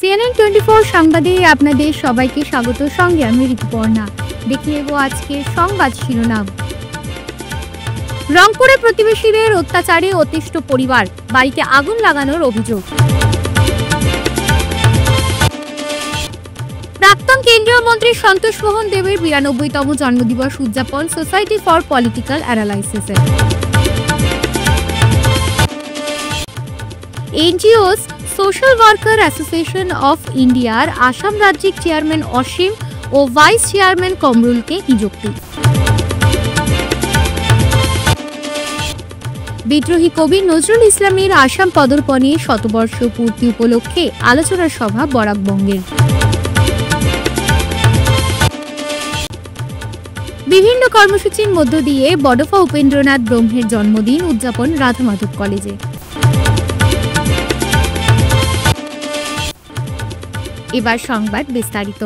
CNN 24 সংবাদে আপনাদের সবাইকে স্বাগত। সঙ্গে আমি ঋতুপর্ণা। দেখে নেব আজকের সংবাদ শিরোনাম। রংপুরে প্রতিবেশীদের অত্যাচারে অতিষ্ঠ পরিবার, বাড়িতে আগুন লাগানোর অভিযোগ। প্রাক্তন কেন্দ্রীয় মন্ত্রী সন্তোষ মোহন দেবের 92তম জন্মদিবস উদযাপন সোসাইটি ফর পলিটিক্যাল অ্যানালাইসিসের। NGOs social worker association of ইন্ডিয়ার আসাম রাজ্যিক চেয়ারম্যান অসীম ও ভাইস চেয়ারম্যান কমরুলকে নিযুক্তি। বিদ্রোহী কবি নজরুল ইসলামের আসাম পদার্পণে শতবর্ষ পূর্তি উপলক্ষে আলোচনা সভা বরাকবঙ্গের। বিভিন্ন কর্মসূচির মধ্য দিয়ে বডফা উপেন্দ্রনাথ ব্রহ্মের জন্মদিন উদযাপন রাধা মাধব কলেজে। এবার সংবাদ বিস্তারিত।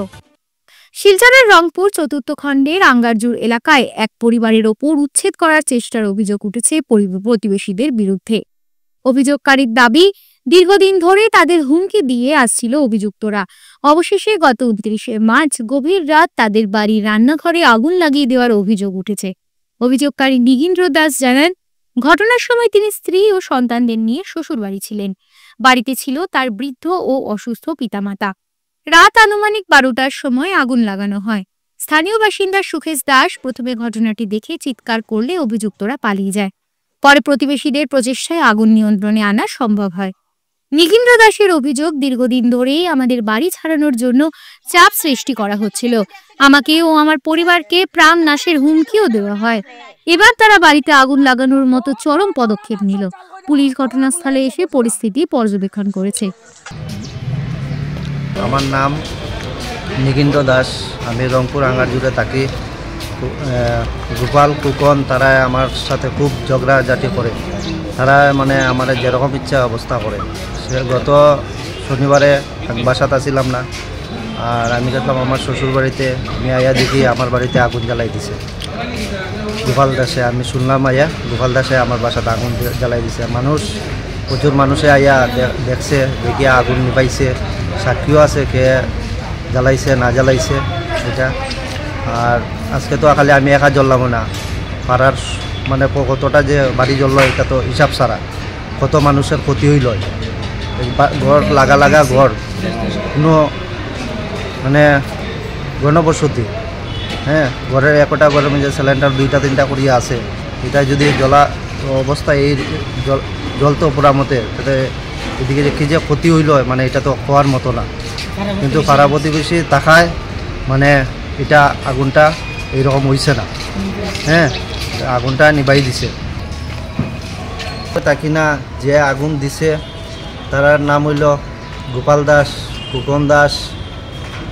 শিলচরের রংপুর চতুর্থ খণ্ডের আঙ্গারজুর এলাকায় এক পরিবারের ওপর উচ্ছেদ করার চেষ্টার অভিযোগ উঠেছে প্রতিবেশীদের বিরুদ্ধে। অভিযোগকারীর দাবি, দীর্ঘদিন ধরে তাদের হুমকি দিয়ে আসছিল অভিযুক্তরা। অবশেষে গত 29শে মার্চ গভীর রাত তাদের বাড়ির রান্নাঘরে আগুন লাগিয়ে দেওয়ার অভিযোগ উঠেছে। অভিযোগকারী নিগিন্দ্র দাস জানান, ঘটনার সময় তিনি স্ত্রী ও সন্তানদের নিয়ে শ্বশুরবাড়ি ছিলেন। বাড়িতে ছিল তার বৃদ্ধ ও অসুস্থ পিতামাতা। রাত আনুমানিক 12টার সময় আগুন লাগানো হয়। স্থানীয় বাসিন্দা সুখেশ দাস প্রথমে ঘটনাটি দেখে চিৎকার করলে অভিযুক্তরা পালিয়ে যায়। পরে প্রতিবেশীদের প্রচেষ্টায় আগুন নিয়ন্ত্রণে আনা সম্ভব হয়। নিগিন্দ্র দাসের অভিযোগ, দীর্ঘদিন ধরেই আমাদের বাড়ি ছাড়ানোর জন্য চাপ সৃষ্টি করা হচ্ছিল। আমাকে ও আমার পরিবারকে প্রাণ নাশের হুমকিও দেওয়া হয়। এবার তারা বাড়িতে আগুন লাগানোর মতো চরম পদক্ষেপ নিল। পুলিশ ঘটনাস্থলে এসে পরিস্থিতি পর্যবেক্ষণ করেছে। আমার নাম নিগিন্দ্র দাস, আমি রংপুর আঙ্গারজুড়ে থাকি। গোপাল কুকন তারা আমার সাথে খুব ঝগড়াঝাটি করে। তারা মানে আমার যেরকম ইচ্ছা অবস্থা করে। সে গত শনিবারে বাসাতে ছিলাম না, আর আমি গেলাম আমার শ্বশুর বাড়িতে। আমি আয়া দেখি আমার বাড়িতে আগুন জ্বালাই দিছে গোপাল দাসে। আমি শুনলাম আয়া গোপাল দাসে আমার বাসাতে আগুন জ্বালাই দিছে। প্রচুর মানুষে আয়া দেখছে, দেখে আগুন নিভাইছে। সাক্ষীও আছে কে জ্বালাইছে না জ্বালাইছে এটা। আর আজকে তো খালি আমি একা জ্বললাম না, পাড়ার মানে কতটা যে বাড়ি জ্বললো এটা তো হিসাব ছাড়া। কত মানুষের ক্ষতি হইল। ঘর লাগা ঘর, কোনো মানে গণবসতি, হ্যাঁ, ঘরের একটা ঘরের মধ্যে সিলিন্ডার 2-3টা করিয়া আছে। এটা যদি জ্বলা অবস্থা এই জ্বলতো পুরা মতে, তাতে এদিকে কি যে ক্ষতি হইল মানে এটা তো হওয়ার মতো না। কিন্তু পাড়া প্রতিবেশী থাকায় মানে এটা আগুনটা এইরকম হয়েছে না, হ্যাঁ, আগুনটা নিবাই দিছে। তাকি না যে আগুন দিছে তার নাম হইল গোপাল দাস, কুকন দাস,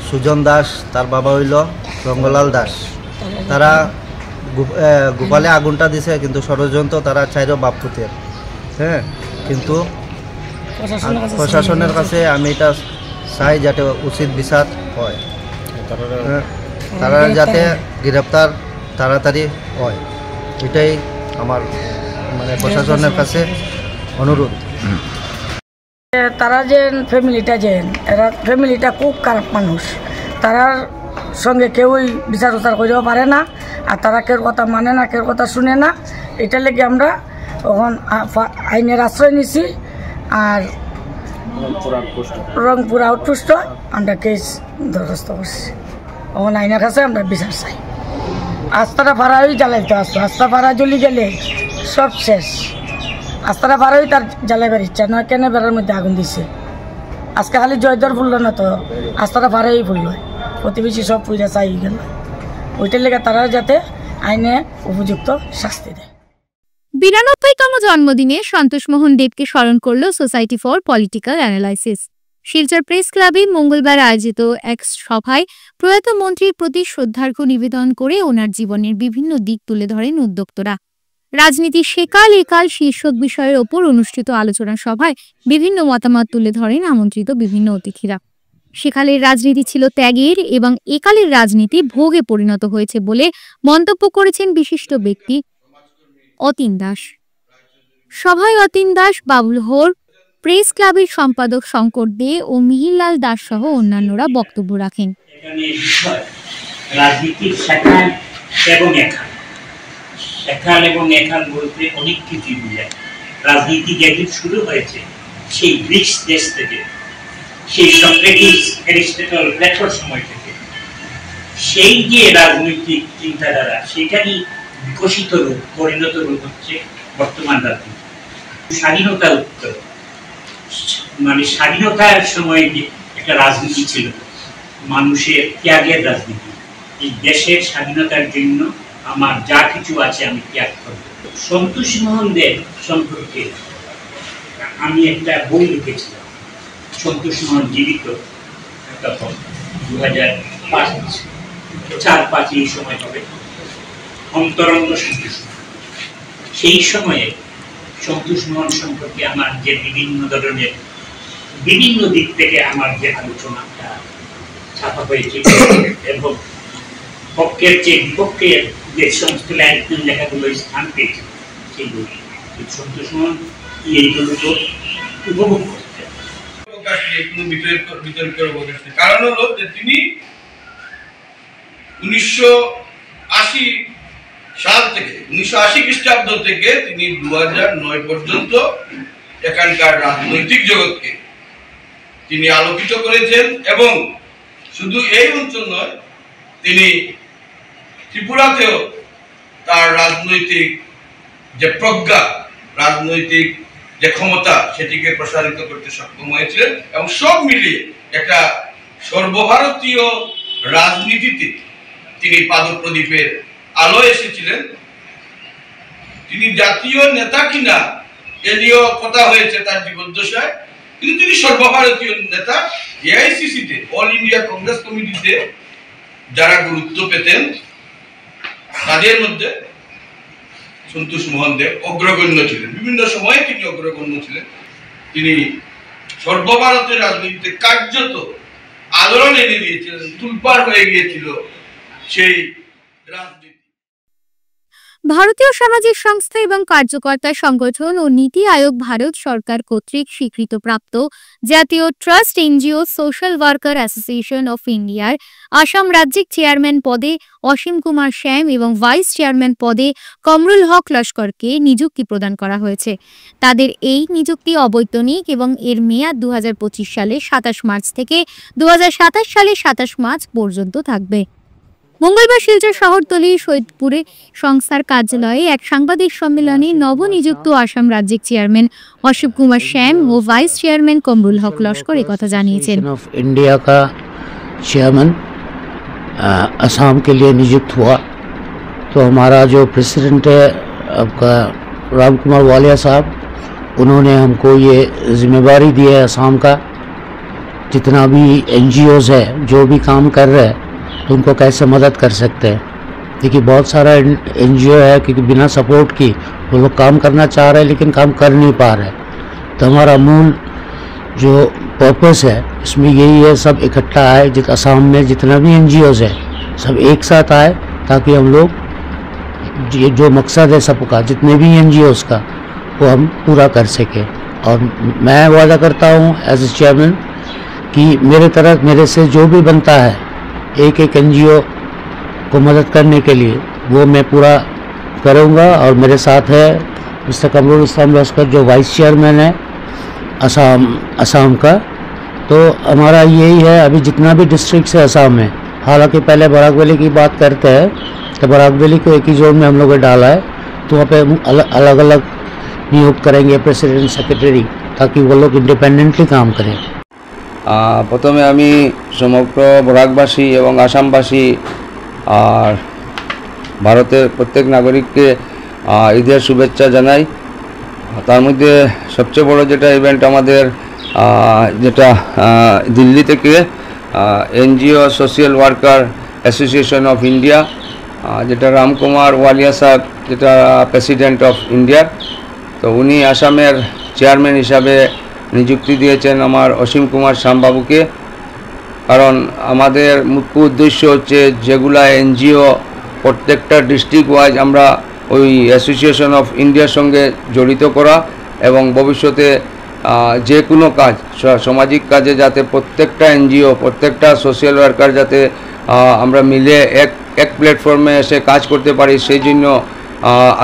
সুজন দাস, তার বাবা হইল রঙ্গলাল দাস। তারা গোপালে আগুনটা দিছে, কিন্তু ষড়যন্ত্র তারা চাইরো বাপপুতের, হ্যাঁ। কিন্তু প্রশাসনের কাছে আমি এটা চাই যাতে উচিত বিচার হয়, তারা যাতে গ্রেপ্তার তাড়াতাড়ি হয়, এটাই আমার মানে প্রশাসনের কাছে অনুরোধ। তারা যে ফ্যামিলিটা খুব খারাপ মানুষ। তারার সঙ্গে কেউই বিচার উচার করেও পারে না, আর তারা কেউ কথা মানে না, কেউ কথা শুনে না। এটা লেগে আমরা তখন আইনের আশ্রয় নিছি। আর রংপুর আউটপোস্ট আমরা কেস দরখাস্ত করছি। তখন আইনের কাছে আমরা বিচার চাই। আস্তাটা ভাড়াই জ্বালাইতে আসতো, আস্তা ভাড়া জ্বলি গেলে সব শেষ। আস্তাটা ভাড়াই তার জ্বালাইবার ইচ্ছা নয়, কেন বেড়ার মধ্যে আগুন দিছে। আজকে খালি জয়দর ফুলল না তো, আস্তাটা ভাড়াই ফুলল, প্রতিবেশী সব পূজা চাই গেল। ওইটার লেগে তারা যাতে আইনে উপযুক্ত শাস্তি দেয়। 92তম জন্মদিনে সন্তোষ মোহন দেবকে স্মরণ করল society for political analysis. Silchar press ক্লাবে মঙ্গলবার আয়োজিত এক সভায় প্রয়াত মন্ত্রীর প্রতি শ্রদ্ধার্ঘ্য নিবেদন করে ওনার জীবনের বিভিন্ন দিক তুলে ধরেন উদ্যোক্তরা। রাজনীতি সেকাল একাল শীর্ষক বিষয়ের ওপর অনুষ্ঠিত আলোচনা সভায় বিভিন্ন মতামত তুলে ধরেন আমন্ত্রিত বিভিন্ন অতিথিরা। সেকালের রাজনীতি ছিল ত্যাগের এবং একালের রাজনীতি ভোগে পরিণত হয়েছে বলে মন্তব্য করেছেন বিশিষ্ট ব্যক্তি অতীন দাস। সভায় অতীন দাস, বাবুল হোর, প্রেস ক্লাবের সম্পাদক শঙ্কর দে ও মিহিরলাল দাস সহ অন্যান্যরা বক্তব্য রাখেন। রাজনীতির সেখান এবং এখান, সেখান এবং এখান বলতে অনেক কিছু বোঝায়। রাজনীতি যেদিন শুরু হয়েছে সেই গ্রিস দেশ থেকে, সেই সক্রেটিস অ্যারিস্টটল প্লেটোর সময় থেকে, সেই যে রাজনৈতিক চিন্তাধারা সেটারই বিকশিত রূপ, পরিণত রূপ হচ্ছে বর্তমান রাজনীতি। স্বাধীনতা উত্তর, মানে স্বাধীনতার সময় যে একটা রাজনীতি ছিল, মানুষের ত্যাগের রাজনীতি। এই দেশের স্বাধীনতার জন্য আমার যা কিছু আছে আমি ত্যাগ করব। সন্তোষ মোহন দেব সম্পর্কে আমি একটা বই লিখেছিলাম, সন্তোষ মোহন জীবিত, তখন 2005-4-5 এই সময় হবে, অন্তরঙ্গ সন্তোষ। সেই সময়ে সন্তোষ মোহন সম্পর্কে আমার যে বিভিন্ন ধরনের বিভিন্ন দিক থেকে আমার যে আলোচনাটা ছাপা হয়েছে এবং পক্ষের চেয়ে বিপক্ষের যে সমস্ত লেখাগুলো স্থান পেয়েছে সেইগুলো সন্তোষ মোহন এইগুলো তো উপভোগ করতেন। কারণ হলো যে তিনি 1980 সাল থেকে 1980 খ্রিস্টাব্দ থেকে তিনি 2009 পর্যন্ত এখানকার রাজনৈতিক জগৎকে তিনি আলোকিত করেছেন। এবং শুধু এই অঞ্চল নয়, তিনি ত্রিপুরাতেও তার রাজনৈতিক যে প্রজ্ঞা, রাজনৈতিক যে ক্ষমতা, সেটিকে প্রসারিত করতে সক্ষম হয়েছিলেন। এবং সব মিলিয়ে একটা সর্বভারতীয় রাজনীতিতে তিনি পাদপ্রদীপের আলো এসেছিলেন। তিনি জাতীয় নেতা কিনা এ নিয়েও কথা হয়েছে তার জীবদ্দশায়, কিন্তু তিনি সর্বভারতীয় নেতা। এআইসিসিতে, অল ইন্ডিয়া কংগ্রেস কমিটিতে যারা গুরুত্ব পেতেন তাদের মধ্যে সন্তোষ মোহন দেব অগ্রগণ্য ছিলেন। বিভিন্ন সময়ে তিনি অগ্রগণ্য ছিলেন। তিনি সর্বভারতীয় রাজনীতিতে কার্যত আলোড়ন এনে দিয়েছিলেন, তুলপাড় হয়ে গিয়েছিল সেই রাজনীতি। ভারতীয় সামাজিক সংস্থা এবং কার্যকর্তা সংগঠন ও নীতি আয়োগ ভারত সরকার কর্তৃক স্বীকৃতপ্রাপ্ত জাতীয় trust NGO social worker association of ইন্ডিয়ার আসাম রাজ্যিক চেয়ারম্যান পদে অসীম কুমার শ্যাম এবং ভাইস চেয়ারম্যান পদে কমরুল হক লস্করকে নিযুক্তি প্রদান করা হয়েছে। তাদের এই নিযুক্তি অবৈতনিক এবং এর মেয়াদ 2025 সালে 27 মার্চ থেকে 2027 সালে 27 মার্চ পর্যন্ত থাকবে। মঙ্গলবার শিলচর শহরতলির সৈয়দপুরে সংস্থার কার্যালয়ে এক সাংবাদিক সম্মেলনে নবনিযুক্ত আসাম রাজ্যিক চেয়ারম্যান অসীম কুমার শ্যাম ও ভাইস চেয়ারম্যান কমরুল হক লস্কর একথা জানিয়েছেন। इंडिया का चेयरमैन असम के लिए नियुक्त हुआ, तो हमारा जो प्रेसिडेंट है आपका राम कुमार वालिया साहब, उन्होंने हमको ये जिम्मेवारी दी है असम का जितना भी NGOs है जो भी काम कर रहे हैं तो उनको कैसे मदद कर सकते हैं। देखिए बहुत सारा NGO है क्योंकि बिना सपोर्ट की वो लोग काम करना चाह रहे हैं लेकिन काम कर नहीं पा रहे। तो हमारा मूल जो पर्पस है इसमें यही है, सब इकट्ठा आए, असम में जितना भी NGOs है सब एक साथ आए ताकि हम लोग ये जो मकसद है सबका, जितने भी NGOs का, वो हम पूरा कर सके। और मैं वादा करता हूँ एज ए चेयरमैन कि मेरे से जो भी बनता है एक NGO को मदद करने के लिए वो मैं पूरा करूँगा। और मेरे साथ है मिस्टर कमरुल लस्कर जो वाइस चेयरमैन है असम का। तो हमारा यही है अभी जितना भी डिस्ट्रिक्ट है असम में, हालांकि पहले बराक वैली की बात करते हैं तो बराक वैली को एक ही जोन में हम लोगों ने डाला है, तो वहाँ पे अलग अलग नियुक्त करेंगे प्रेसिडेंट सेक्रेटरी ताकि वो लोग इंडिपेंडेंटली काम करें। প্রথমে আমি সমগ্র বরাকবাসী এবং আসামবাসী আর ভারতের প্রত্যেক নাগরিককে ঈদের শুভেচ্ছা জানাই। তার মধ্যে সবচেয়ে বড় যেটা ইভেন্ট আমাদের যেটা দিল্লি থেকে NGO social worker association of India, যেটা রামকুমার ওয়ালিয়া সাহেব যেটা প্রেসিডেন্ট অফ ইন্ডিয়ার, তো উনি আসামের চেয়ারম্যান হিসাবে নিযুক্তি দিয়েছেন আমার অসীম কুমার শ্যামবাবুকে। কারণ আমাদের মুখ্য উদ্দেশ্য হচ্ছে যেগুলা NGO প্রত্যেকটা ডিস্ট্রিক্ট ওয়াইজ আমরা ওই অ্যাসোসিয়েশন অফ ইন্ডিয়ার সঙ্গে জড়িত করা এবং ভবিষ্যতে যে কোনো কাজ সামাজিক কাজে যাতে প্রত্যেকটা এনজিও প্রত্যেকটা সোশ্যাল ওয়ার্কার যাতে আমরা মিলে এক প্ল্যাটফর্মে এসে কাজ করতে পারি, সেই জন্য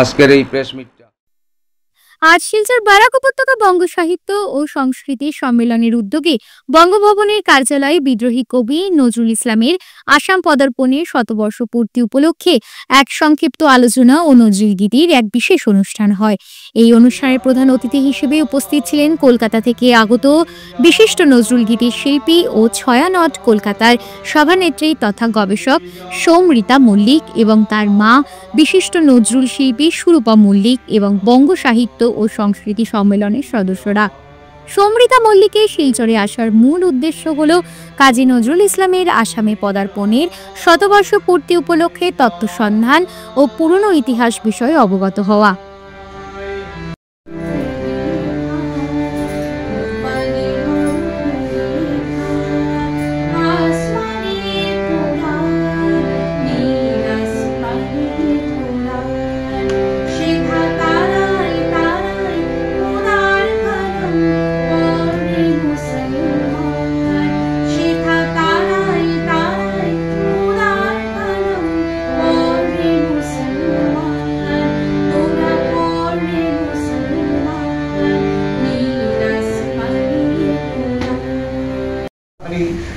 আজকের এই প্রেস মিটটা। আজ শিলচর বারাক উপত্যকা বঙ্গ সাহিত্য ও সংস্কৃতি সম্মেলনের উদ্যোগে বঙ্গভবনের কার্যালয়ে বিদ্রোহী কবি নজরুল ইসলামের আসাম পদার্পণের শতবর্ষ পূর্তি উপলক্ষে এক সংক্ষিপ্ত আলোচনা ও নজরুল গীতির এক বিশেষ অনুষ্ঠান হয়। এই অনুষ্ঠানের প্রধান অতিথি হিসেবে উপস্থিত ছিলেন কলকাতা থেকে আগত বিশিষ্ট নজরুল গীতির শিল্পী ও ছায়ানট কলকাতার সভানেত্রী তথা গবেষক সৌমৃতা মল্লিক এবং তার মা বিশিষ্ট নজরুল শিল্পী সুরূপা মল্লিক এবং বঙ্গ সাহিত্য ও সংস্কৃতি সম্মেলনের সদস্যরা। সৌমৃতা মল্লিকের শিলচরে আসার মূল উদ্দেশ্য হল কাজী নজরুল ইসলামের আসামে পদার্পণের শতবর্ষ পূর্তি উপলক্ষে তত্ত্ব সন্ধান ও পুরনো ইতিহাস বিষয়ে অবগত হওয়া।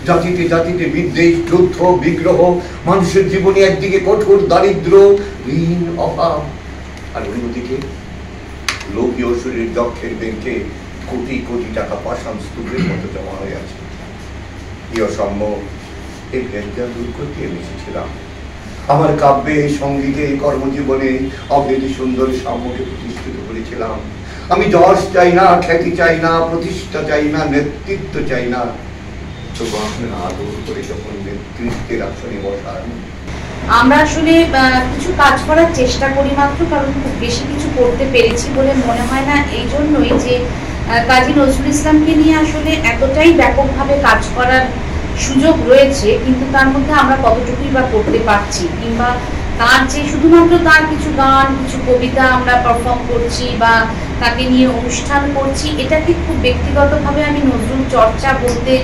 জাতিতে জাতিতে বিদ্বেষ, যুদ্ধ, বিগ্রহ, মানুষের জীবনে একদিকে কঠোর দারিদ্র, ঋণ, অভাব, আর অন্যদিকে লোভীয় শরীর দক্ষের ব্যাংকে কোটি কোটি টাকা পাষাণ স্তূপের মতো জমা হয়ে আছে। এই অসাম্য এই ভেদটা দূর করতে আমি এসেছিলাম। আমার কাব্যে, সঙ্গীতে, কর্মজীবনে অভেদ সুন্দর সাম্যকে প্রতিষ্ঠিত করেছিলাম। আমি যশ চাই না, খ্যাতি চাই না, প্রতিষ্ঠা চাই না, নেতৃত্ব চাই না। আমরা আসলে কিছু কাজ করার চেষ্টা করি মাত্র, কারণ খুব বেশি কিছু করতে পেরেছি বলে মনে হয় না। এই জন্যই যে কাজী নজরুল ইসলামকে নিয়ে আসলে এতটাই ব্যাপকভাবে কাজ করার সুযোগ রয়েছে, কিন্তু তার মধ্যে আমরা কতটুকুই বা করতে পারছি, কিংবা তার যে শুধুমাত্র তার কিছু গান, কিছু কবিতা আমরা পারফর্ম করছি বা তাকে নিয়ে অনুষ্ঠান করছি, এটাকে খুব ব্যক্তিগতভাবে আমি নজরুল চর্চা বলতে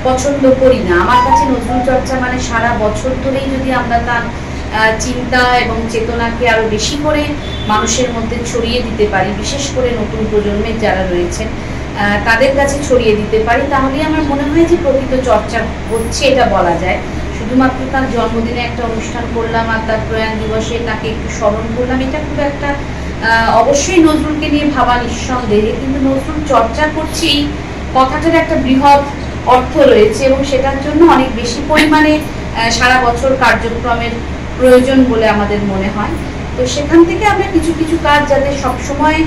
পছন্দ করি না। আমার কাছে নজরুল চর্চা মানে সারা বছর ধরেই যদি আমরা তার চিন্তা এবং চেতনাকে আরো বেশি করে মানুষের মধ্যে ছড়িয়ে দিতে পারি, বিশেষ করে নতুন প্রজন্মের যারা রয়েছেন তাদের কাছে ছড়িয়ে দিতে পারি, তাহলে আমার মনে হয় যে প্রকৃত চর্চা হচ্ছে এটা বলা যায়। শুধুমাত্র তার জন্মদিনে একটা অনুষ্ঠান করলাম আর তার প্রয়াণ দিবসে তাকে একটু স্মরণ করলাম, এটা খুব একটা অবশ্যই নজরুলকে নিয়ে ভাবা নিঃসন্দেহে, কিন্তু নজরুল চর্চা করছি এই কথাটার একটা বৃহৎ অর্থ রয়েছে এবং সেটার জন্য অনেক বেশি পরিমাণে সারা বছর কার্যক্রমের প্রয়োজন বলে আমাদের মনে হয়। তো সেখান থেকে আমরা কিছু কিছু কাজ যাতে সবসময়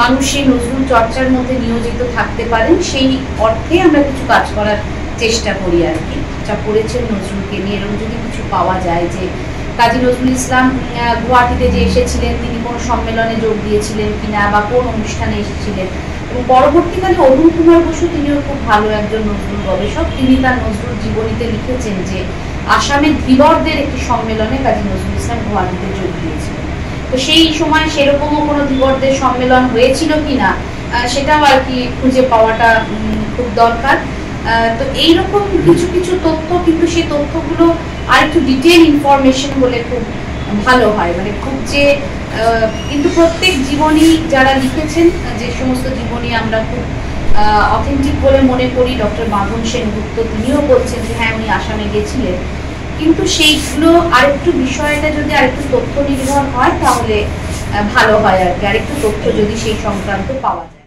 মানুষ এই নজরুল চর্চার মধ্যে নিয়োজিত থাকতে পারেন, সেই অর্থে আমরা কিছু কাজ করার চেষ্টা করি আর কি। যা করেছেন নজরুলকে নিয়ে এরকম যদি কিছু পাওয়া যায়, যে কাজী নজরুল ইসলাম গুয়াহাটিতে যে এসেছিলেন তিনি কোন সম্মেলনে যোগ দিয়েছিলেন কিনা বা কোন অনুষ্ঠানে এসেছিলেন, এবং পরবর্তীকালে অরুণ কুমার বসু তিনিও খুব ভালো একজন নজরুল গবেষক, তিনি তার নজরুল জীবনীতে লিখেছেন যে আসামের ধীবরদের একটি সম্মেলনে কাজী নজরুল ইসলাম গুয়াহাটিতে যোগ দিয়েছিলেন। তো সেই সময় সেরকমও কোনো ধীবরদের সম্মেলন হয়েছিল কিনা সেটাও আর কি খুঁজে পাওয়াটা খুব দরকার। তো এইরকম কিছু কিছু তথ্য, কিন্তু সেই তথ্যগুলো আর একটু ডিটেল ইনফরমেশন হলে খুব ভালো হয়, মানে খুব যে কিন্তু প্রত্যেক জীবনী যারা লিখেছেন, যে সমস্ত জীবনী আমরা খুব অথেন্টিক বলে মনে করি, ডক্টর মাধন সেনগুপ্ত তিনিও বলছেন যে হ্যাঁ উনি আসামে গেছিলেন, কিন্তু সেইগুলো আরেকটু বিষয়টা যদি আরেকটু তথ্য নির্ভর হয় তাহলে ভালো হয় আর কি, আরেকটু তথ্য যদি সেই সংক্রান্ত পাওয়া যায়।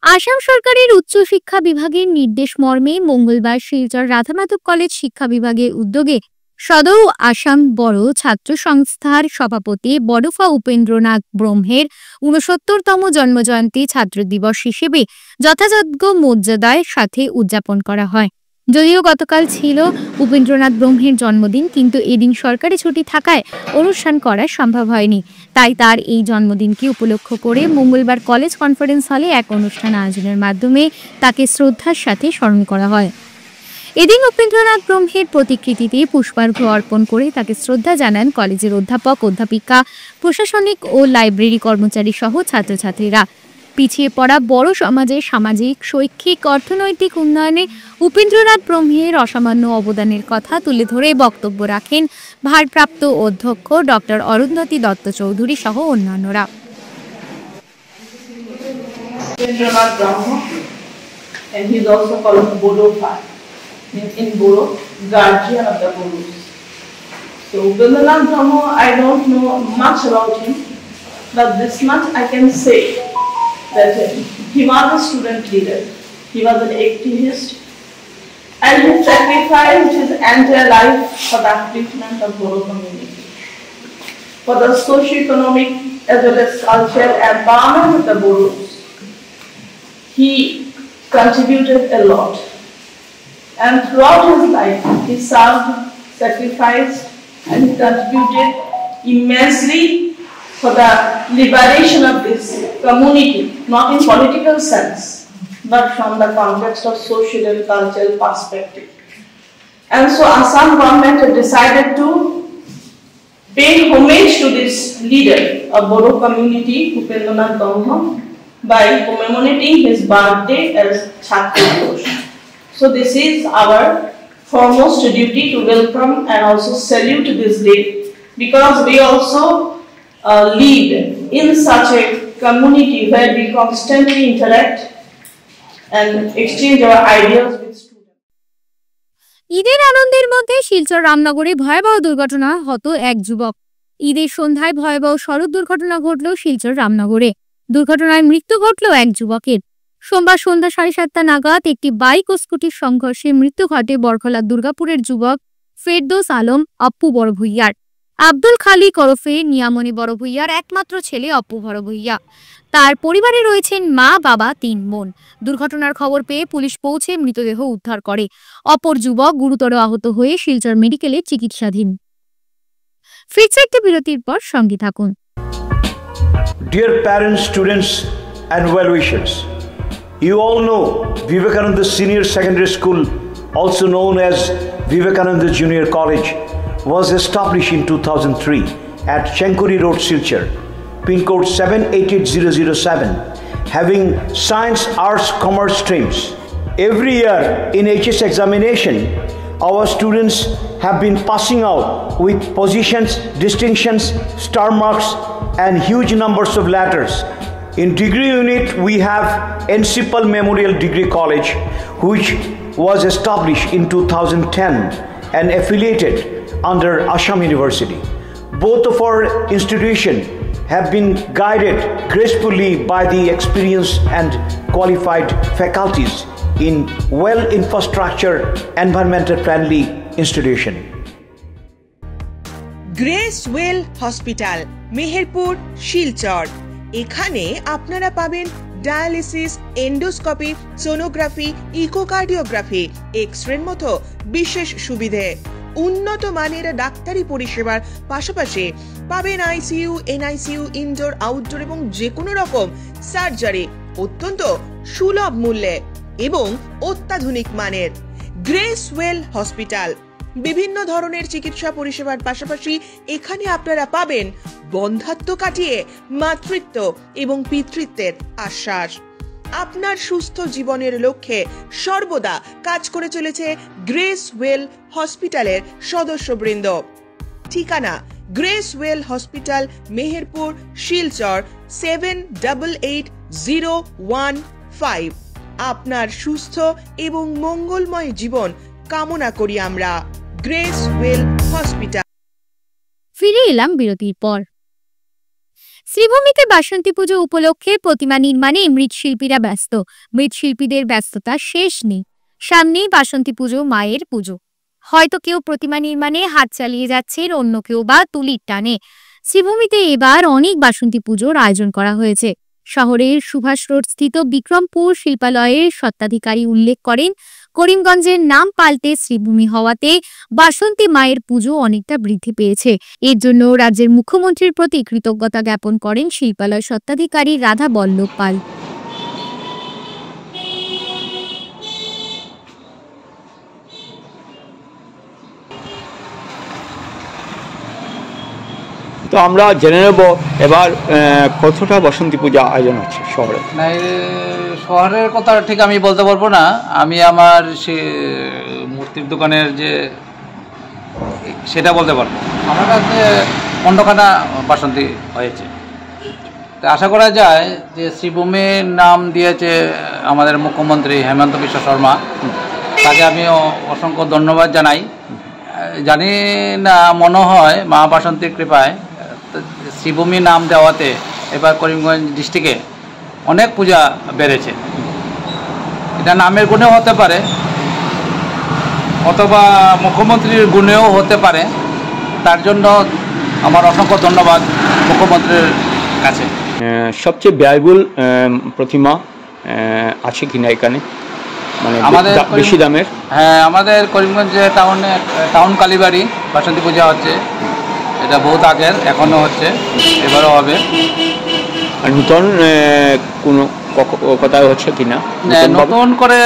আসাম সরকারের উচ্চ শিক্ষা বিভাগের নির্দেশ মর্মে মঙ্গলবার শিলচর রাধামাধব কলেজ শিক্ষা বিভাগের উদ্যোগে সদৌ আসাম বড় ছাত্র সংস্থার সভাপতি বড়ফা উপেন্দ্রনাথ ব্রহ্মের ৬৯তম জন্মজয়ন্তী ছাত্র দিবস হিসেবে যথাযোগ্য মর্যাদার সাথে উদযাপন করা হয়। যদিও গতকাল ছিল উপেন্দ্রনাথ ব্রহ্মের জন্মদিন, কিন্তু এদিন সরকারি ছুটি থাকায় অনুষ্ঠান করা সম্ভব হয়নি। তাই তার এই জন্মদিনকে উপলক্ষ করে মঙ্গলবার কলেজ কনফারেন্স হলে এক অনুষ্ঠান আয়োজনের মাধ্যমে তাকে শ্রদ্ধার সাথে স্মরণ করা হয়। এদিন উপেন্দ্রনাথ ব্রহ্মের প্রতিকৃতিতে পুষ্পার্ঘ্য অর্পণ করে তাকে শ্রদ্ধা জানান কলেজের অধ্যাপক, অধ্যাপিকা, প্রশাসনিক ও লাইব্রেরি কর্মচারী সহ ছাত্রছাত্রীরা। পিছিয়ে পড়া বড় সমাজের সামাজিক, শৈক্ষিক, অর্থনৈতিক উন্নয়নে উপেন্দ্রনাথ ব্রহ্মের অসামান্য অবদানের কথা তুলে ধরে বক্তব্য রাখেন ভারপ্রাপ্ত অধ্যক্ষ ডক্টর অরুন্ধতী দত্ত চৌধুরী সহ অন্যান্যরা। Upendra Brahma, and he is also called Bodo Bhai. In Bodo, guardian of the Bodus. So Upendra Brahma, I don't know much about him, but this much I can say that he was a student leader. He was an activist, and he sacrificed his entire life for the upliftment of Bodo community, for the socio-economic as well as cultural empowerment of the Bodos. He contributed a lot, and throughout his life he served, sacrificed, and he contributed immensely for the liberation of this community, not in political sense, but from the context of social and cultural perspective. And so Assam government had decided to pay homage to this leader of Bodo community, Upendranath Brahma, by commemorating his birthday as Chhatri Diwas. So this is our foremost duty to welcome and also salute this day, because we also live in such a community where we constantly interact and exchange our ideas with students. ঈদের আনন্দের মধ্যে শিলচর রামনগরে ভয়াবহ দুর্ঘটনা হত এক যুবক। ঈদের সন্ধ্যায় ভয়াবহ সড়ক দুর্ঘটনা ঘটল শিলচর রামনগরে। দুর্ঘটনায় মৃত্যু ঘটল এক যুবকের। সোমবার সন্ধ্যা 7:30 নাগাদ একটি বাইক ও স্কুটির সংঘর্ষে মৃত্যু ঘটে বরখলা দুর্গাপুরের যুবক ফেরদৌস আলম অপ্পু বড় ভূঁইয়ার। আব্দুল খালিক ওরফে নিয়ামনি বড় ভূঁইয়ার একমাত্র ছেলে অপ্পু বড় ভূঁইয়া। তার পরিবারে রয়েছেন মা, বাবা, 3 বোন। দুর্ঘটনার খবর পেয়ে পুলিশ পৌঁছে মৃতদেহ উদ্ধার করে। অপর যুবক গুরুতর আহত হয়ে শিলচর মেডিকেলে চিকিৎসাধীন। ফিরছে একটি বিরতির পর সঙ্গে থাকুন। Dear parents, students and well-wishers, you all know Vivekananda Senior Secondary School, also known as Vivekananda Junior College, was established in 2003 at Chenkuri Road, Silchar, pin code 788007, having science, arts, commerce streams. Every year in HS examination, our students have been passing out with positions, distinctions, star marks, and huge numbers of letters. In degree unit, we have Encipal Memorial Degree College, which was established in 2010 and affiliated under Assam University. Both of our institutions have been guided gracefully by the experienced and qualified faculties in well infrastructure, environmental friendly institution. Gracewell hospital, Meherpur, Silchar. এখানে আপনারা পাবেন dialysis, endoscopy, sonography, echocardiography, এক্স-রের মতো বিশেষ সুবিধে। উন্নত মানের ডাক্তারি পরিষেবার পাশাপাশি পাবেন আইসিইউ, এনআইসিইউ, ইনডোর, আউটডোর এবং যে কোনো রকম সার্জারি অত্যন্ত সুলভ মূল্যে এবং অত্যাধুনিক মানের। গ্রেসওয়েল হসপিটাল বিভিন্ন ধরনের চিকিৎসা পরিষেবার পাশাপাশি এখানে আপনারা পাবেন বন্ধ্যাত্ব কাটিয়ে মাতৃত্ব এবং পিতৃত্বের আশ্বাস। আপনার সুস্থ জীবনের লক্ষ্যে সর্বদা কাজ করে চলেছে গ্রেসওয়েল হসপিটালের সদস্যবৃন্দ। ঠিকানা গ্রেসওয়েল হসপিটাল, মেহেরপুর, শিলচর 788015। আপনার সুস্থ এবং মঙ্গলময় জীবন কামনা করি আমরা। গ্রেসওয়েল হসপিটাল। ফিরে এলাম বিরতির পর। শ্রীভূমিতে বাসন্তী পুজো উপলক্ষে প্রতিমা নির্মাণে মৃৎশিল্পীরা ব্যস্ত। মৃৎশিল্পীদের ব্যস্ততা শেষ নেই। সামনেই বাসন্তী পুজো, মায়ের পুজো। হয়তো কেউ প্রতিমা নির্মাণে হাত চালিয়ে যাচ্ছেন, অন্য কেউ বা তুলির টানে। শ্রীভূমিতে এবার অনেক বাসন্তী পুজোর আয়োজন করা হয়েছে। শহরের সুভাষ রোড স্থিত বিক্রমপুর শিল্পালয়ের স্বত্বাধিকারী উল্লেখ করেন, করিমগঞ্জের নাম পাল্টে শ্রীভূমি হওয়াতে বাসন্তী মায়ের পুজো অনেকটা বৃদ্ধি পেয়েছে। এর জন্য রাজ্যের মুখ্যমন্ত্রীর প্রতি কৃতজ্ঞতা জ্ঞাপন করেন শিল্পালয় স্বত্বাধিকারী রাধা বল্লভ পাল। তো আমরা জেনে নেব এবার কতটা বসন্তী পূজা আয়োজন হচ্ছে শহরে। না, শহরের কথা ঠিক আমি বলতে পারবো না। আমি আমার সে মূর্তির দোকানের যে সেটা বলতে পারবো। আমার কাছে 15খানা বাসন্তী হয়েছে। আশা করা যায় যে শ্রীভূমির নাম দিয়েছে আমাদের মুখ্যমন্ত্রী হেমন্ত বিশ্ব শর্মা, তাকে আমি অসংখ্য ধন্যবাদ জানাই। জানি না, মনে হয় মা বাসন্তীর কৃপায় শ্রীভূমি নাম দেওয়াতে এবার করিমগঞ্জ ডিস্ট্রিক্টে অনেক পূজা বেড়েছে। এটা নামের গুণেও হতে পারে অথবা মুখ্যমন্ত্রীর গুণেও হতে পারে। তার জন্য আমার অসংখ্য ধন্যবাদ মুখ্যমন্ত্রীর কাছে। সবচেয়ে ব্যয়বহুল প্রতিমা আছে কিনা এখানে, মানে আমাদের বেশি দামের? হ্যাঁ, আমাদের করিমগঞ্জে টাউন কালীবাড়ি বাসন্তী পূজা হচ্ছে। এটা বহুত আগের, এখনও হচ্ছে, এবারও হবে। আর নতুন কোনো কোথায় হচ্ছে কিনা? নতুন করে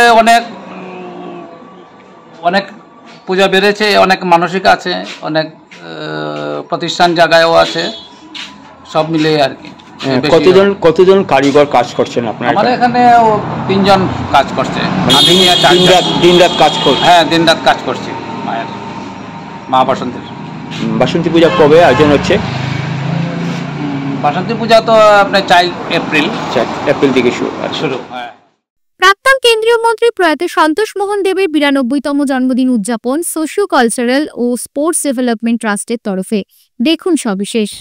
অনেক পূজা বেড়েছে, অনেক মানসিক আছে, অনেক প্রতিষ্ঠান জায়গায়ও আছে, সব মিলিয়ে আর কি। কতজন কারিগর কাজ করছেন আপনার? আমাদের এখানে 3 জন কাজ করছে। দিন রাত কাজ করছে? হ্যাঁ, দিন রাত কাজ করছি মায়ের মা বাসন্তীর। বাসন্তী পূজা কবে আয়োজন হচ্ছে? বাসন্তী পূজা তো আপনার এপ্রিল থেকে শুরু। প্রাক্তন কেন্দ্রীয় মন্ত্রী প্রয়াত সন্তোষ মোহন দেবের 92তম জন্মদিন উদযাপন সোশিও কালচারাল ও স্পোর্টস ডেভেলপমেন্ট ট্রাস্টের তরফে। দেখুন সবিশেষ।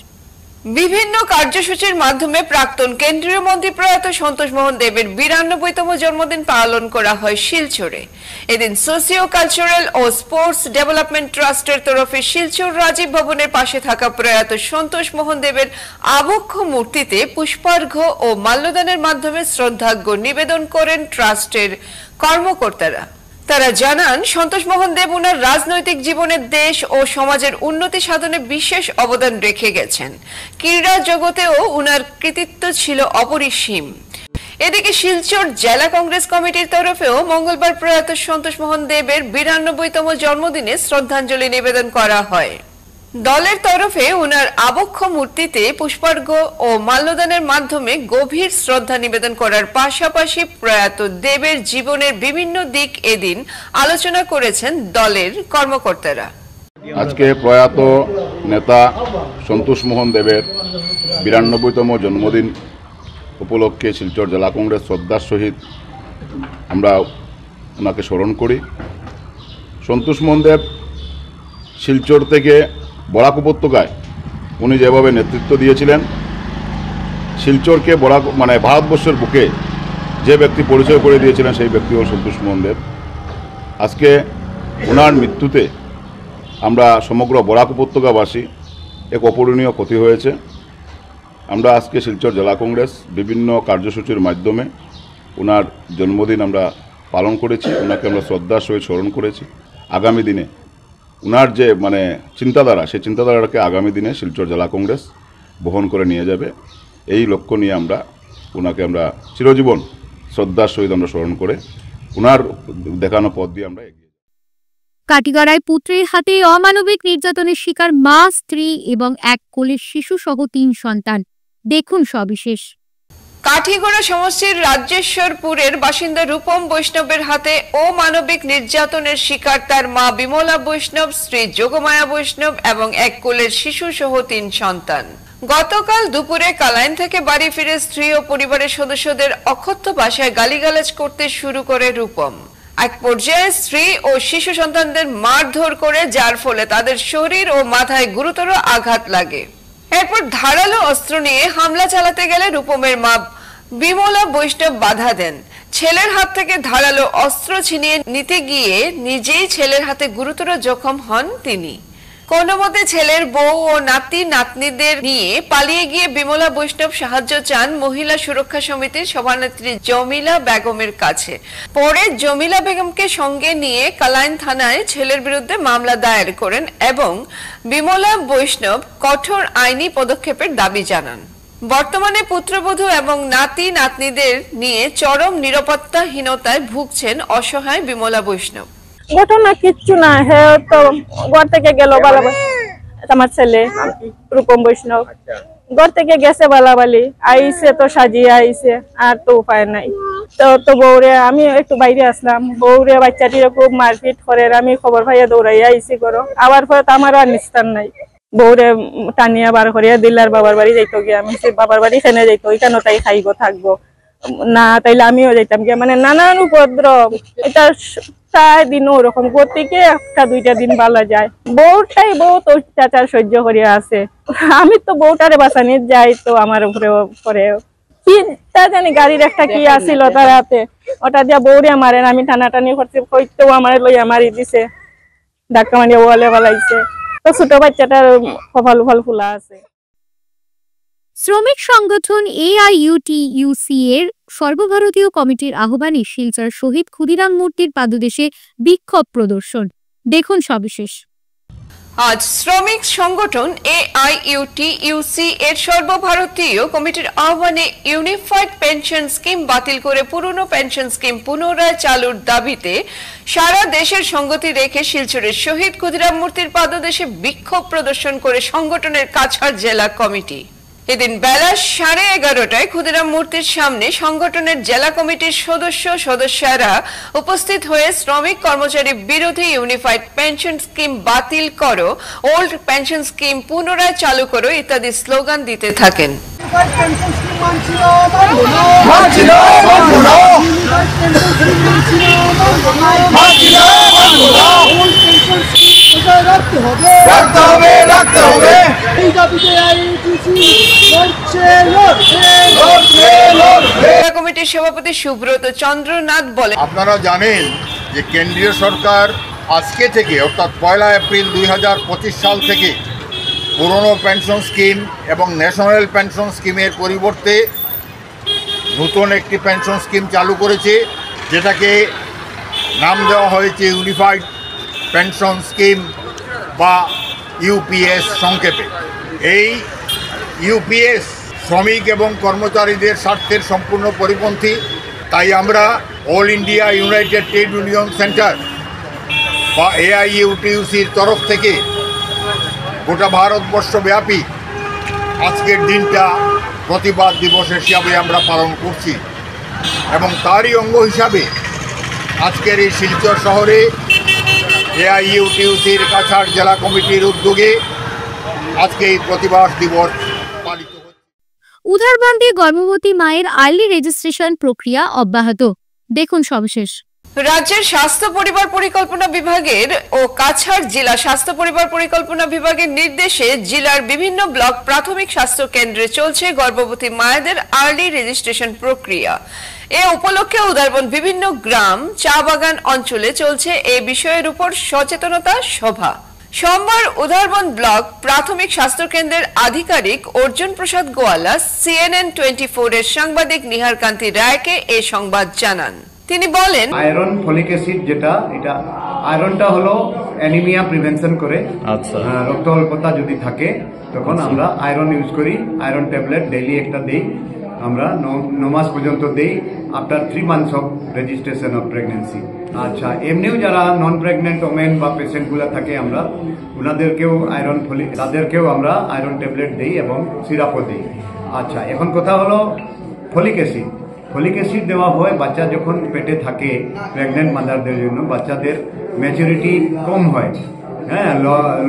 বিভিন্ন কার্যসূচির মাধ্যমে প্রাক্তন কেন্দ্রীয় মন্ত্রী প্রয়াত সন্তোষ মোহন দেবের 92তম জন্মদিন পালন করা হয় শিলচরে। এদিন সোশিও কালচারাল ও স্পোর্টস ডেভেলপমেন্ট ট্রাস্টের তরফে শিলচর রাজীব ভবনের পাশে থাকা প্রয়াত সন্তোষ মোহন দেবের আবক্ষ মূর্তিতে পুষ্পার্ঘ্য ও মাল্যদানের মাধ্যমে শ্রদ্ধার্ঘ্য নিবেদন করেন ট্রাস্টের কর্মকর্তারা। তারা জানান, সন্তোষ মোহন দেব উনার রাজনৈতিক জীবনে দেশ ও সমাজের উন্নতি সাধনে বিশেষ অবদান রেখে গেছেন। ক্রীড়া জগতেও উনার কৃতিত্ব ছিল অপরিসীম। এদিকে শিলচর জেলা কংগ্রেস কমিটির তরফেও মঙ্গলবার প্রয়াত সন্তোষ মোহন দেবের 92তম জন্মদিনে শ্রদ্ধাঞ্জলি নিবেদন করা হয়। দলের তরফে উনার আবক্ষ মূর্তিতে পুষ্পার্ঘ্য ও মাল্যদানের মাধ্যমে গভীর শ্রদ্ধা নিবেদন করার পাশাপাশি প্রয়াত দেবের জীবনের বিভিন্ন দিক এদিন আলোচনা করেছেন দলের কর্মকর্তারা। আজকে প্রয়াত নেতা সন্তোষ মোহন দেবের 92তম জন্মদিন উপলক্ষে শিলচর জেলা কংগ্রেস শ্রদ্ধার সহিত আমরা ওনাকে স্মরণ করি। সন্তোষ মোহন দেব শিলচর থেকে বরাক উপত্যকায় উনি যেভাবে নেতৃত্ব দিয়েছিলেন, শিলচরকে ভারতবর্ষের বুকে যে ব্যক্তি পরিচয় করে দিয়েছিলেন সেই ব্যক্তি হল সন্তোষ মোহন দেব। আজকে ওনার মৃত্যুতে আমরা সমগ্র বরাক উপত্যকাবাসী এক অপূরণীয় ক্ষতি হয়েছে। আমরা আজকে শিলচর জেলা কংগ্রেস বিভিন্ন কার্যসূচির মাধ্যমে ওনার জন্মদিন আমরা পালন করেছি, ওনাকে আমরা শ্রদ্ধার সহিত স্মরণ করেছি। আগামী দিনে ওনার যে চিন্তাধারা, সেই চিন্তাধারাকে আগামী দিনে শিলচর জেলা কংগ্রেস বহন করে নিয়ে যাবে। এই লক্ষ্য নিয়ে ওনাকে আমরা চিরজীবন শ্রদ্ধার সহিত আমরা স্মরণ করে ওনার দেখানো পথ দিয়ে আমরা এগিয়ে। কাটিগড়ায় পুত্রের হাতে অমানবিক নির্যাতনের শিকার মা, স্ত্রী এবং এক কোলের শিশু সহ 3 সন্তান। দেখুন সবিশেষ। কাঠিগড়া সমষ্টির রাজ্যেশ্বরপুরের বাসিন্দা রূপম বৈষ্ণবের হাতে অমানবিক নির্যাতনের শিকার তার মা বিমলা বৈষ্ণব, স্ত্রী যোগমায়া বৈষ্ণব এবং এক কোলের শিশু সহ 3 সন্তান। গতকাল দুপুরে কালাইন থেকে বাড়ি ফিরে স্ত্রী ও পরিবারের সদস্যদের অকথ্য ভাষায় গালিগালাজ করতে শুরু করে রূপম। এক পর্যায়ে স্ত্রী ও শিশু সন্তানদের মারধর করে, যার ফলে তাদের শরীর ও মাথায় গুরুতর আঘাত লাগে। এরপর ধারালো অস্ত্র নিয়ে হামলা চালাতে গেলে রূপমের মা বিমলা বৈষ্ণব বাধা দেন। ছেলের হাত থেকে ধারালো অস্ত্র ছিনিয়ে নিতে গিয়ে নিজেই ছেলের হাতে গুরুতর জখম হন তিনি। কোনো মতে ছেলের বউ ও নাতি নাতনিদের নিয়ে পালিয়ে গিয়ে বিমলা বৈষ্ণব সাহায্য চান মহিলা সুরক্ষা সমিতির সভানেত্রী জমিলা বেগমের কাছে। পরে জমিলা বেগমকে সঙ্গে নিয়ে কালাইন থানায় ছেলের বিরুদ্ধে মামলা দায়ের করেন এবং বিমলা বৈষ্ণব কঠোর আইনি পদক্ষেপের দাবি জানান। বর্তমানে পুত্রবধূ এবং নাতি নাতনিদের নিয়ে চরম নিরাপত্তাহীনতায় ভুগছেন অসহায় বিমলা বৈষ্ণব। ঘটনা কিচ্ছু না, হ্যাঁ তো ঘর থেকে গেল আমার ছেলে রূপম বৈষ্ণব ঘর থেকে গেছে বালাবালি আইসে তো সাজিয়ে আইসে আর তো উপায় নাই তো বউরে আমি একটু বাইরে আসলাম বউরে বাচ্চাটিরে খুব মারপিট করে আমি খবর পাইয়া দৌড়াইয়া আইসি করো আবার পরে তো আমারও আর নিস্তার নাই বউরে টানিয়া বার করিয়া দিলার বাবার বাড়ি যাইতো গিয়ে আমি সে বাবার বাড়ি খেনে যাইতো ওইখানে তাই খাইব থাকবো না তাইলে আমিও যাইতাম গিয়ে মানে নানান উপদ্রব এটা প্রায় দিনও ওরকম করতে একটা দুইটা দিন বালা যায় বউটাই বহুত অত্যাচার সহ্য করিয়া আছে আমি তো বউটারে বাঁচানি যাই তো আমার উপরে পরে কি তা জানি গাড়ির একটা কি আসিল তার হাতে ওটা দিয়া বউরে মারেন আমি টানাটানি করছি কইতেও আমার লইয়া মারি দিছে ধাক্কা মারিয়া বলে বলাইছে তো ছোট বাচ্চাটার কপাল উপাল ফুলা আছে শ্রমিক সংগঠন AIUTUC এর সর্বভারতীয় কমিটির আহ্বানে শিলচর শহীদ ক্ষুদিরাম মূর্তির পাদদেশে বিক্ষোভ প্রদর্শন দেখুন সবিশেষ আজ শ্রমিক সংগঠন AIUTUC এর সর্বভারতীয় কমিটির আহ্বানে ইউনিফাইড পেনশন স্কিম বাতিল করে পুরনো পেনশন স্কিম পুনরায় চালুর দাবিতে সারা দেশের সংগতি রেখে শিলচরের শহীদ ক্ষুদিরাম মূর্তির পাদদেশে বিক্ষোভ প্রদর্শন করে সংগঠনের কাছাড় জেলা কমিটি এদিন বেলা 11:30টায় ক্ষুদিরাম মূর্তির সামনে সংগঠনের জেলা কমিটির সদস্যরা উপস্থিত হয়ে শ্রমিক কর্মচারী বিরোধী ইউনিফাইড পেনশন স্কিম বাতিল করো ওল্ড পেনশন স্কিম পুনরায় চালু করো ইত্যাদি স্লোগান দিতে থাকেন কমিটির সভাপতি সুব্রত চন্দ্রনাথ বলেন আপনারা জানেন যে কেন্দ্রীয় সরকার আজকে থেকে অর্থাৎ 1 এপ্রিল 2025 সাল থেকে পুরনো পেনশন স্কিম এবং ন্যাশনাল পেনশন স্কিমের পরিবর্তে নতুন একটি পেনশন স্কিম চালু করেছে যেটাকে নাম দেওয়া হয়েছে ইউনিফাইড পেনশন স্কিম বা ইউপিএস সংক্ষেপে। এই ইউপিএস শ্রমিক এবং কর্মচারীদের স্বার্থের সম্পূর্ণ পরিপন্থী, তাই আমরা all India United trade union centre বা AIUTUCর তরফ থেকে গোটা ভারতবর্ষব্যাপী আজকের দিনটা প্রতিবাদ দিবস হিসাবে আমরা পালন করছি এবং তারই অঙ্গ হিসাবে আজকের এই শিলচর শহরে AIUTUCর কাছাড় জেলা কমিটির উদ্যোগে আজকে এই প্রতিবাদ দিবস পালিত হচ্ছে। উধারবন্দে গর্ভবতী মায়ের আর্লি রেজিস্ট্রেশন প্রক্রিয়া অব্যাহত দেখুন সবিশেষ। রাজ্যের স্বাস্থ্য পরিবার পরিকল্পনা বিভাগের ও কাছাড় জেলা স্বাস্থ্য পরিবার পরিকল্পনা বিভাগের নির্দেশে জেলার বিভিন্ন ব্লক প্রাথমিক স্বাস্থ্য কেন্দ্রে চলছে গর্ভবতী মায়েদের আর্লি রেজিস্ট্রেশন প্রক্রিয়া। এ উপলক্ষে উধারবন্দ বিভিন্ন গ্রাম চা বাগান অঞ্চলে চলছে এই বিষয়ের উপর সচেতনতা সভা। সোমবার উধারবন্দ ব্লক প্রাথমিক স্বাস্থ্য কেন্দ্রের আধিকারিক অর্জুন প্রসাদ গোয়ালা CNN 24 এর সাংবাদিক নিহার কান্তি রায়কে এই সংবাদ জানান। তিনি বলেন আয়রন ফলিক অ্যাসিড যেটা এটা আয়রনটা হলো অ্যানিমিয়া প্রিভেনশন করে। আচ্ছা, রক্ত অল্পতা যদি থাকে তখন আমরা আয়রন ইউজ করি। আয়রন ট্যাবলেট ডেইলি একটা দেই আমরা 9 মাস পর্যন্ত দেই after 3 months of registration of pregnancy. আচ্ছা, এমনিও যারা নন প্রেগনেন্ট ওমেন বা পেশেন্টগুলো থাকে আমরা ওনাদেরকেও আয়রন ফলিক তাদেরকেও আমরা আয়রন ট্যাবলেট দেই এবং সিরাপও দিই। আচ্ছা, এখন কথা হলো ফলিক অ্যাসিড। ফলিক অ্যাসিড দেওয়া হয় বাচ্চা যখন পেটে থাকে প্রেগনেন্ট মাদারদের জন্য, বাচ্চাদের ম্যাচুরিটি কম হয়, হ্যাঁ,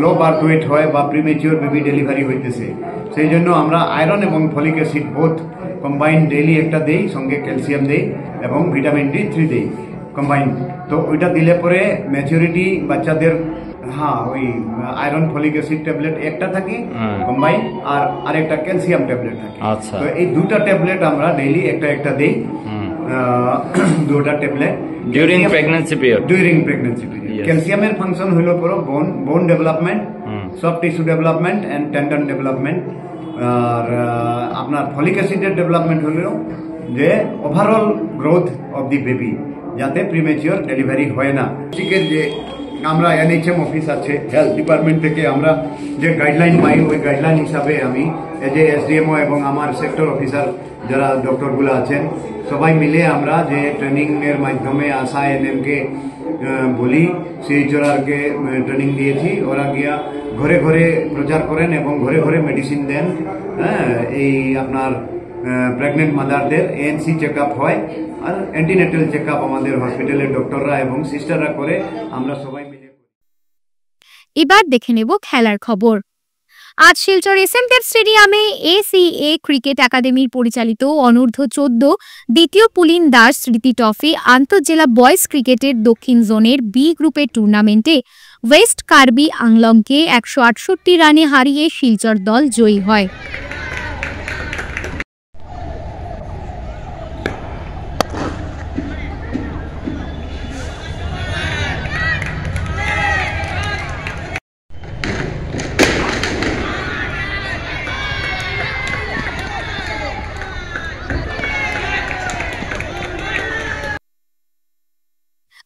লো বার্থ ওয়েট হয় বা প্রিমেচিওর বেবি ডেলিভারি হইতেছে, সেই জন্য আমরা আয়রন এবং folic acid both combine daily একটা দেই, সঙ্গে ক্যালসিয়াম দেই এবং ভিটামিন D3 দেই কম্বাইন। তো ওইটা দিলে পরে ম্যাচুরিটি বাচ্চাদের, হ্যাঁ, ওই আয়রন ফলিক অ্যাসিড ট্যাবলেট একটা থাকে কম্বাইন আর আরেকটা ক্যালসিয়াম ট্যাবলেট থাকে। তো এই দুটা ট্যাবলেট আমরা ডেইলি একটা একটা দেই, দুটা ট্যাবলেট ডিউরিং প্রেগন্যান্সি পিরিয়ড। ক্যালসিয়ামের ফাংশন হলো পুরো bone development, soft tissue development and tendon development. আর আপনার ফলিক অ্যাসিডের ডেভেলপমেন্ট হলো যে overall growth of the baby, যাতে প্রিমেচিওর ডেলিভারি হয় না। ঠিক যে আমরা NHM অফিস আছে হেলথ ডিপার্টমেন্ট থেকে আমরা যে গাইডলাইন পাই ওই গাইডলাইন হিসাবে আমি এজ এ SDMO এবং আমার সেক্টর অফিসার যারা ডক্টরগুলো আছেন সবাই মিলে আমরা যে ট্রেনিংয়ের মাধ্যমে আশা এনএমকে বলি সিএইচআরকে ট্রেনিং দিয়েছি, ওরা গিয়া ঘরে ঘরে প্রচার করেন এবং ঘরে ঘরে মেডিসিন দেন। হ্যাঁ, এই আপনার প্রেগনেন্ট মাদারদের এএনসি চেক আপ হয় আর অ্যান্টিনেটাল চেক আপ আমাদের হসপিটালের ডক্টররা এবং সিস্টাররা করে, আমরা সবাই মিলে। এবার দেখে নেব খেলার খবর। আজ শিলচর এসএম দেব স্টেডিয়ামে এসিএ ক্রিকেট একাডেমির পরিচালিত অনূর্ধ্ব 14 দ্বিতীয় পুলিন দাস স্মৃতি ট্রফি আন্তঃজেলা বয়েজ ক্রিকেটের দক্ষিণ জোনের বি গ্রুপের টুর্নামেন্টে ওয়েস্ট কার্বি আংলংকে 168 রানে হারিয়ে শিলচর দল জয়ী হয়।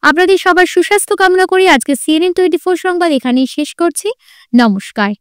আপনাদের সবার সুস্বাস্থ্য কামনা করি আজকে CNN 24 সংবাদ এখানেই শেষ করছি। নমস্কার।